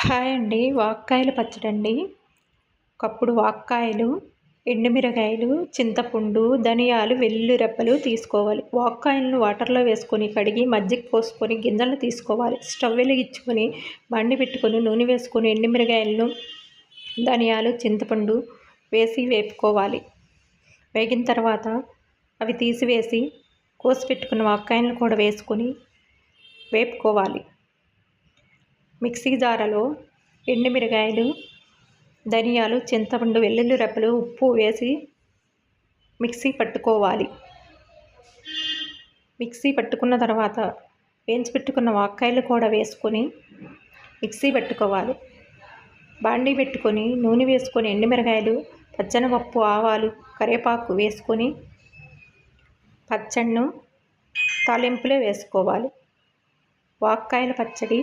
Hi అండి. వాక్కాయల పచ్చడండి. ఒకప్పుడు వాక్కాయలు, ఎండుమిరగాయలు, చింతపండు, ధనియాలు, వెల్లుల్లి రెబ్బలు తీసుకోవాలి. వాక్కాయలను వాటర్‌లో వేసుకొని కడిగి మజ్జిగ పోసుకొని గింజలను తీసుకోవాలి. స్టవ్ వెలిగించుకొని బండి పెట్టుకొని నూనె వేసుకొని ఎండుమిరగాయలను, ధనియాలు, చింతపండు వేసి వేపుకోవాలి. వేగిన తర్వాత అవి తీసివేసి కోసి పెట్టుకున్న వాక్కాయలను కూడా వేసుకొని వేపుకోవాలి. మిక్సీ జారలో ఎండుమిరగాయలు, ధనియాలు, చింతపండు, వెల్లుల్లి రెబ్బలు, ఉప్పు వేసి మిక్సీ పట్టుకోవాలి. మిక్సీ పట్టుకున్న తర్వాత వేయించి పెట్టుకున్న వాక్కాయలు కూడా వేసుకొని మిక్సీ పట్టుకోవాలి. బాండీ పెట్టుకొని నూనె వేసుకొని ఎండుమిరగాయలు, పచ్చెనపప్పు, ఆవాలు, కరివేపాకు వేసుకొని పచ్చడిను తాలింపులో వేసుకోవాలి. వాక్కాయల పచ్చడి